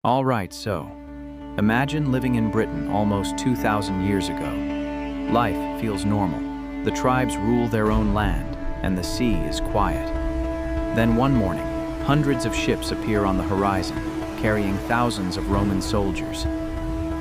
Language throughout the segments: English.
All right, so imagine living in Britain almost 2,000 years ago. Life feels normal. The tribes rule their own land, and the sea is quiet. Then one morning, hundreds of ships appear on the horizon, carrying thousands of Roman soldiers.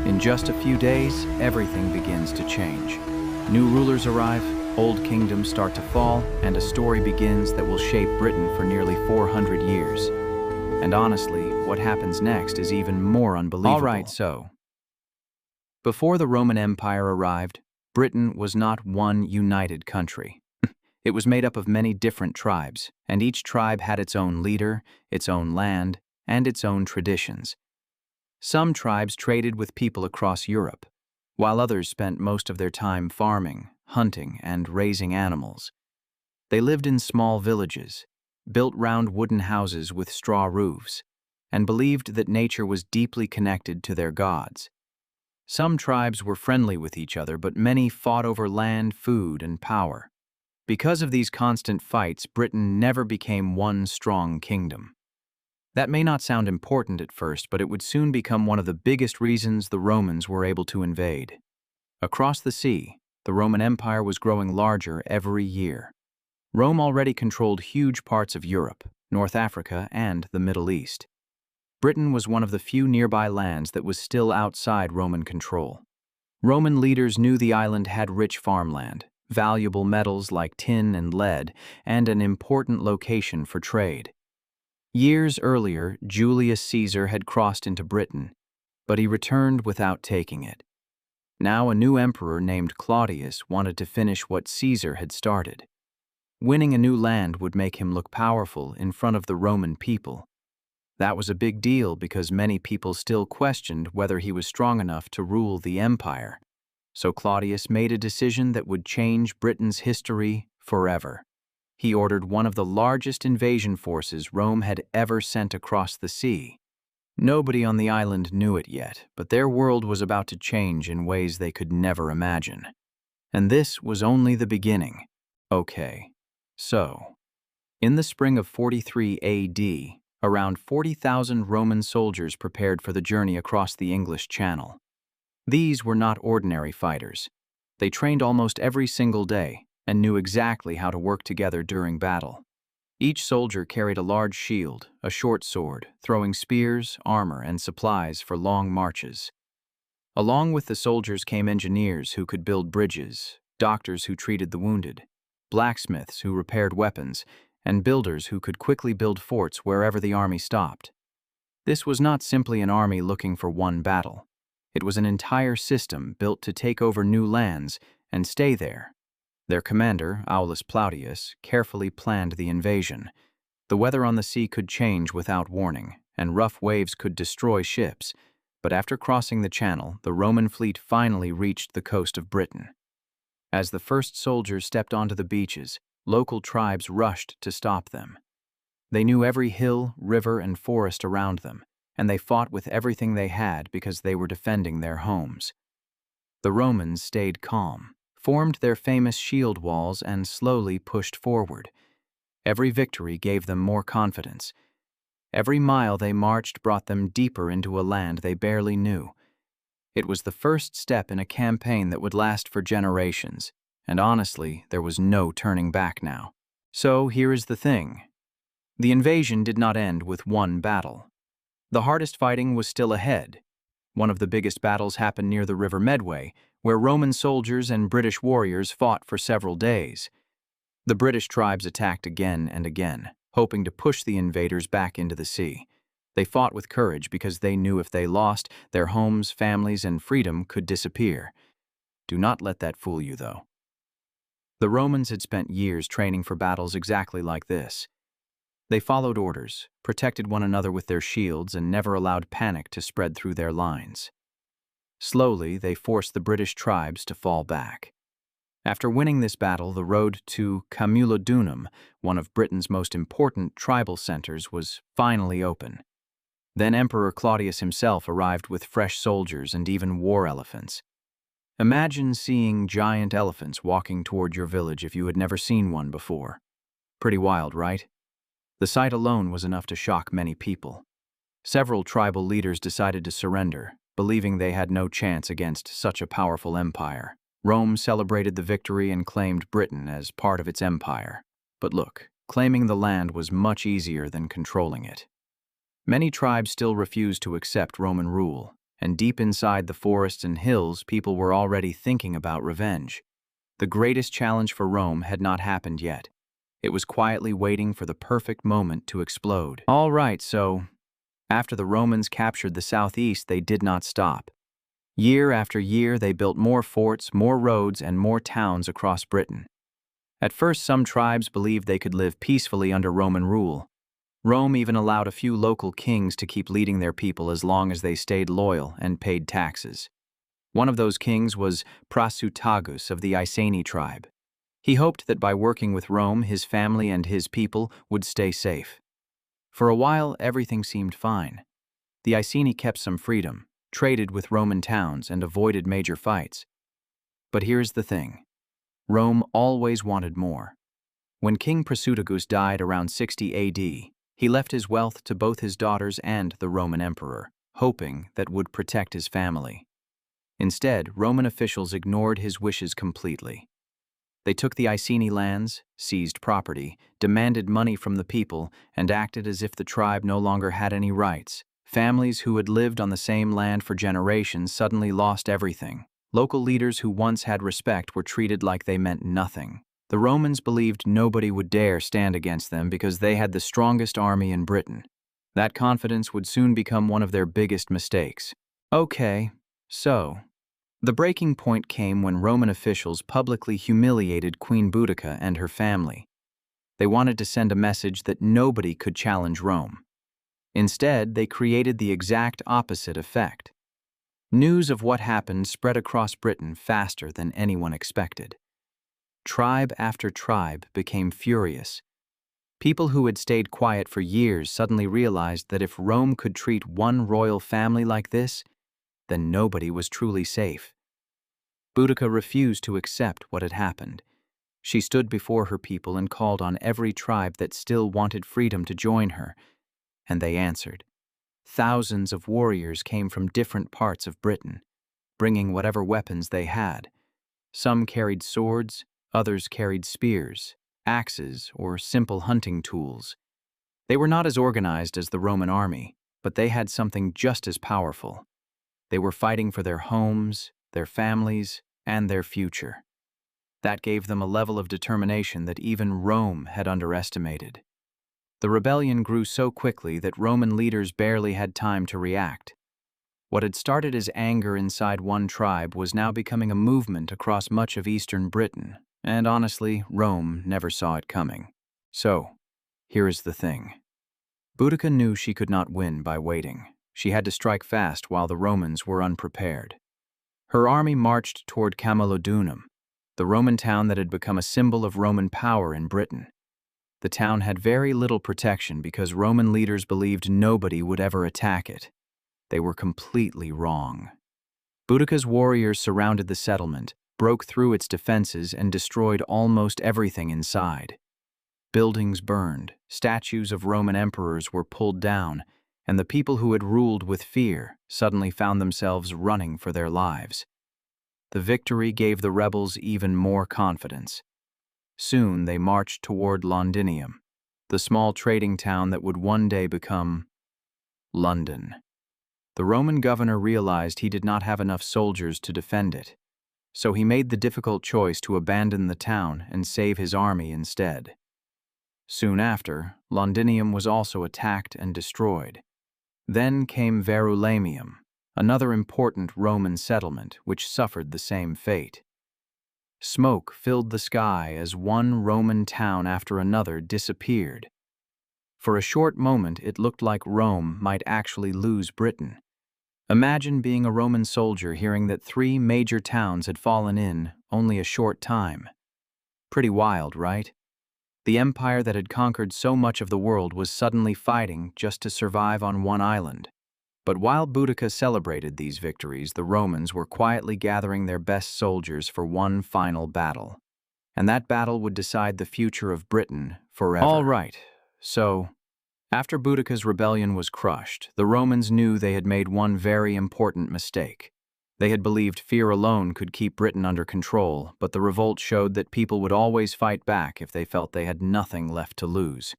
In just a few days, everything begins to change. New rulers arrive, old kingdoms start to fall, and a story begins that will shape Britain for nearly 400 years. And honestly, what happens next is even more unbelievable. All right, so before the Roman Empire arrived, Britain was not one united country. It was made up of many different tribes, and each tribe had its own leader, its own land, and its own traditions. Some tribes traded with people across Europe, while others spent most of their time farming, hunting, and raising animals. They lived in small villages, built round wooden houses with straw roofs, and believed that nature was deeply connected to their gods. Some tribes were friendly with each other, but many fought over land, food, and power. Because of these constant fights, Britain never became one strong kingdom. That may not sound important at first, but it would soon become one of the biggest reasons the Romans were able to invade. Across the sea, the Roman Empire was growing larger every year. Rome already controlled huge parts of Europe, North Africa, and the Middle East. Britain was one of the few nearby lands that was still outside Roman control. Roman leaders knew the island had rich farmland, valuable metals like tin and lead, and an important location for trade. Years earlier, Julius Caesar had crossed into Britain, but he returned without taking it. Now a new emperor named Claudius wanted to finish what Caesar had started. Winning a new land would make him look powerful in front of the Roman people. That was a big deal because many people still questioned whether he was strong enough to rule the empire. So Claudius made a decision that would change Britain's history forever. He ordered one of the largest invasion forces Rome had ever sent across the sea. Nobody on the island knew it yet, but their world was about to change in ways they could never imagine. And this was only the beginning. Okay, so in the spring of 43 AD, around 40,000 Roman soldiers prepared for the journey across the English Channel. These were not ordinary fighters. They trained almost every single day and knew exactly how to work together during battle. Each soldier carried a large shield, a short sword, throwing spears, armor, and supplies for long marches. Along with the soldiers came engineers who could build bridges, doctors who treated the wounded, blacksmiths who repaired weapons, and builders who could quickly build forts wherever the army stopped. This was not simply an army looking for one battle. It was an entire system built to take over new lands and stay there. Their commander, Aulus Plautius, carefully planned the invasion. The weather on the sea could change without warning, and rough waves could destroy ships. But after crossing the Channel, the Roman fleet finally reached the coast of Britain. As the first soldiers stepped onto the beaches, local tribes rushed to stop them. They knew every hill, river, and forest around them, and they fought with everything they had because they were defending their homes. The Romans stayed calm, formed their famous shield walls, and slowly pushed forward. Every victory gave them more confidence. Every mile they marched brought them deeper into a land they barely knew. It was the first step in a campaign that would last for generations, and honestly, there was no turning back now. So here is the thing. The invasion did not end with one battle. The hardest fighting was still ahead. One of the biggest battles happened near the River Medway, where Roman soldiers and British warriors fought for several days. The British tribes attacked again and again, hoping to push the invaders back into the sea. They fought with courage because they knew if they lost, their homes, families, and freedom could disappear. Do not let that fool you, though. The Romans had spent years training for battles exactly like this. They followed orders, protected one another with their shields, and never allowed panic to spread through their lines. Slowly, they forced the British tribes to fall back. After winning this battle, the road to Camulodunum, one of Britain's most important tribal centers, was finally open. Then Emperor Claudius himself arrived with fresh soldiers and even war elephants. Imagine seeing giant elephants walking toward your village if you had never seen one before. Pretty wild, right? The sight alone was enough to shock many people. Several tribal leaders decided to surrender, believing they had no chance against such a powerful empire. Rome celebrated the victory and claimed Britain as part of its empire. But look, claiming the land was much easier than controlling it. Many tribes still refused to accept Roman rule, and deep inside the forests and hills, people were already thinking about revenge. The greatest challenge for Rome had not happened yet. It was quietly waiting for the perfect moment to explode. All right, so after the Romans captured the southeast, they did not stop. Year after year, they built more forts, more roads, and more towns across Britain. At first, some tribes believed they could live peacefully under Roman rule. Rome even allowed a few local kings to keep leading their people as long as they stayed loyal and paid taxes. One of those kings was Prasutagus of the Iceni tribe. He hoped that by working with Rome, his family and his people would stay safe. For a while, everything seemed fine. The Iceni kept some freedom, traded with Roman towns, and avoided major fights. But here's the thing. Rome always wanted more. When King Prasutagus died around 60 AD, he left his wealth to both his daughters and the Roman emperor, hoping that would protect his family. Instead, Roman officials ignored his wishes completely. They took the Iceni lands, seized property, demanded money from the people, and acted as if the tribe no longer had any rights. Families who had lived on the same land for generations suddenly lost everything. Local leaders who once had respect were treated like they meant nothing. The Romans believed nobody would dare stand against them because they had the strongest army in Britain. That confidence would soon become one of their biggest mistakes. Okay, so the breaking point came when Roman officials publicly humiliated Queen Boudica and her family. They wanted to send a message that nobody could challenge Rome. Instead, they created the exact opposite effect. News of what happened spread across Britain faster than anyone expected. Tribe after tribe became furious. People who had stayed quiet for years suddenly realized that if Rome could treat one royal family like this, then nobody was truly safe. Boudica refused to accept what had happened. She stood before her people and called on every tribe that still wanted freedom to join her, and they answered. Thousands of warriors came from different parts of Britain, bringing whatever weapons they had. Some carried swords, others carried spears, axes, or simple hunting tools. They were not as organized as the Roman army, but they had something just as powerful. They were fighting for their homes, their families, and their future. That gave them a level of determination that even Rome had underestimated. The rebellion grew so quickly that Roman leaders barely had time to react. What had started as anger inside one tribe was now becoming a movement across much of eastern Britain, and honestly, Rome never saw it coming. So, here is the thing. Boudica knew she could not win by waiting. She had to strike fast while the Romans were unprepared. Her army marched toward Camulodunum, the Roman town that had become a symbol of Roman power in Britain. The town had very little protection because Roman leaders believed nobody would ever attack it. They were completely wrong. Boudica's warriors surrounded the settlement, broke through its defenses, and destroyed almost everything inside. Buildings burned, statues of Roman emperors were pulled down, and the people who had ruled with fear suddenly found themselves running for their lives. The victory gave the rebels even more confidence. Soon they marched toward Londinium, the small trading town that would one day become London. The Roman governor realized he did not have enough soldiers to defend it, so he made the difficult choice to abandon the town and save his army instead. Soon after, Londinium was also attacked and destroyed. Then came Verulamium, another important Roman settlement which suffered the same fate. Smoke filled the sky as one Roman town after another disappeared. For a short moment, it looked like Rome might actually lose Britain. Imagine being a Roman soldier hearing that 3 major towns had fallen in only a short time. Pretty wild, right? The empire that had conquered so much of the world was suddenly fighting just to survive on one island. But while Boudica celebrated these victories, the Romans were quietly gathering their best soldiers for one final battle. And that battle would decide the future of Britain forever. All right, so After Boudica's rebellion was crushed, the Romans knew they had made one very important mistake. They had believed fear alone could keep Britain under control, but the revolt showed that people would always fight back if they felt they had nothing left to lose.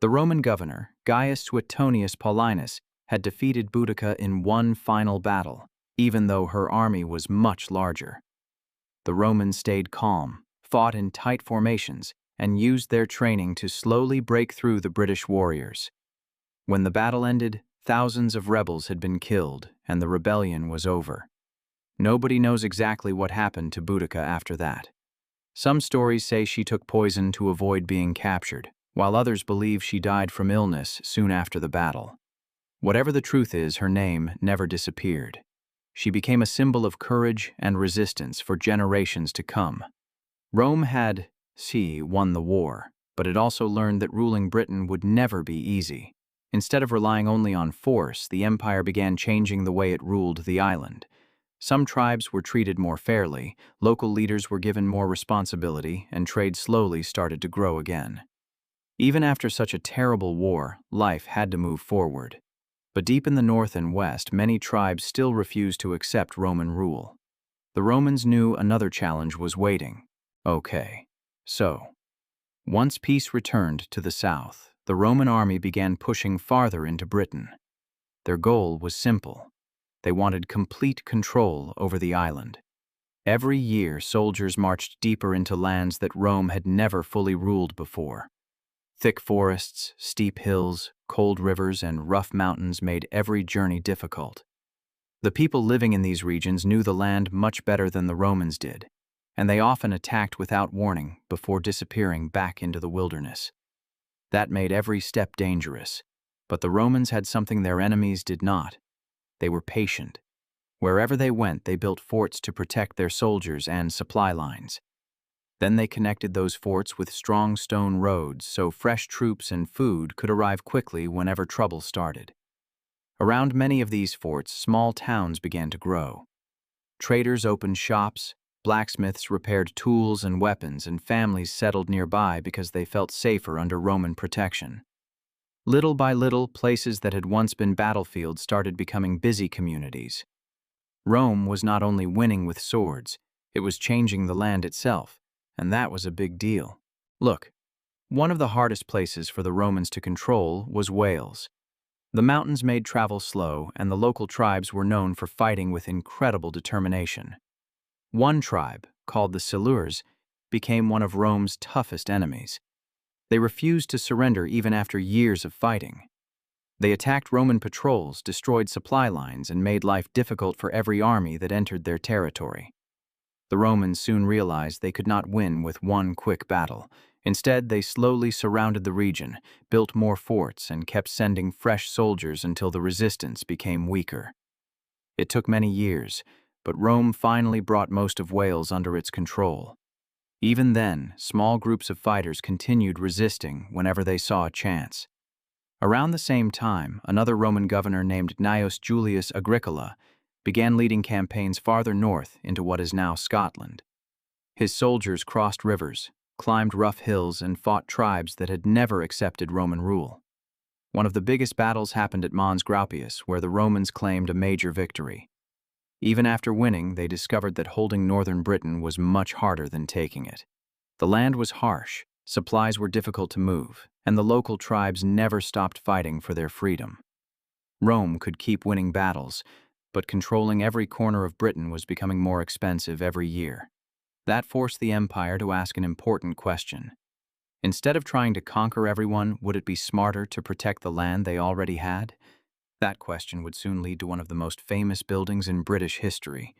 The Roman governor, Gaius Suetonius Paulinus, had defeated Boudica in one final battle, even though her army was much larger. The Romans stayed calm, fought in tight formations, and used their training to slowly break through the British warriors. When the battle ended, thousands of rebels had been killed, and the rebellion was over. Nobody knows exactly what happened to Boudica after that. Some stories say she took poison to avoid being captured, while others believe she died from illness soon after the battle. Whatever the truth is, her name never disappeared. She became a symbol of courage and resistance for generations to come. Rome had won the war, but it also learned that ruling Britain would never be easy. Instead of relying only on force, the empire began changing the way it ruled the island. Some tribes were treated more fairly, local leaders were given more responsibility, and trade slowly started to grow again. Even after such a terrible war, life had to move forward. But deep in the north and west, many tribes still refused to accept Roman rule. The Romans knew another challenge was waiting. So, once peace returned to the south, the Roman army began pushing farther into Britain. Their goal was simple. They wanted complete control over the island. Every year, soldiers marched deeper into lands that Rome had never fully ruled before. Thick forests, steep hills, cold rivers, and rough mountains made every journey difficult. The people living in these regions knew the land much better than the Romans did, and they often attacked without warning before disappearing back into the wilderness. That made every step dangerous, but the Romans had something their enemies did not. They were patient. Wherever they went, they built forts to protect their soldiers and supply lines. Then they connected those forts with strong stone roads so fresh troops and food could arrive quickly whenever trouble started. Around many of these forts, small towns began to grow. Traders opened shops, blacksmiths repaired tools and weapons, and families settled nearby because they felt safer under Roman protection. Little by little, places that had once been battlefields started becoming busy communities. Rome was not only winning with swords, it was changing the land itself, and that was a big deal. Look, one of the hardest places for the Romans to control was Wales. The mountains made travel slow, and the local tribes were known for fighting with incredible determination. One tribe, called the Silures, became one of Rome's toughest enemies. They refused to surrender even after years of fighting. They attacked Roman patrols, destroyed supply lines, and made life difficult for every army that entered their territory. The Romans soon realized they could not win with one quick battle. Instead, they slowly surrounded the region, built more forts, and kept sending fresh soldiers until the resistance became weaker. It took many years, but Rome finally brought most of Wales under its control. Even then, small groups of fighters continued resisting whenever they saw a chance. Around the same time, another Roman governor named Gnaeus Julius Agricola began leading campaigns farther north into what is now Scotland. His soldiers crossed rivers, climbed rough hills, and fought tribes that had never accepted Roman rule. One of the biggest battles happened at Mons Graupius, where the Romans claimed a major victory. Even after winning, they discovered that holding northern Britain was much harder than taking it. The land was harsh, supplies were difficult to move, and the local tribes never stopped fighting for their freedom. Rome could keep winning battles, but controlling every corner of Britain was becoming more expensive every year. That forced the empire to ask an important question. Instead of trying to conquer everyone, would it be smarter to protect the land they already had? That question would soon lead to one of the most famous buildings in British history,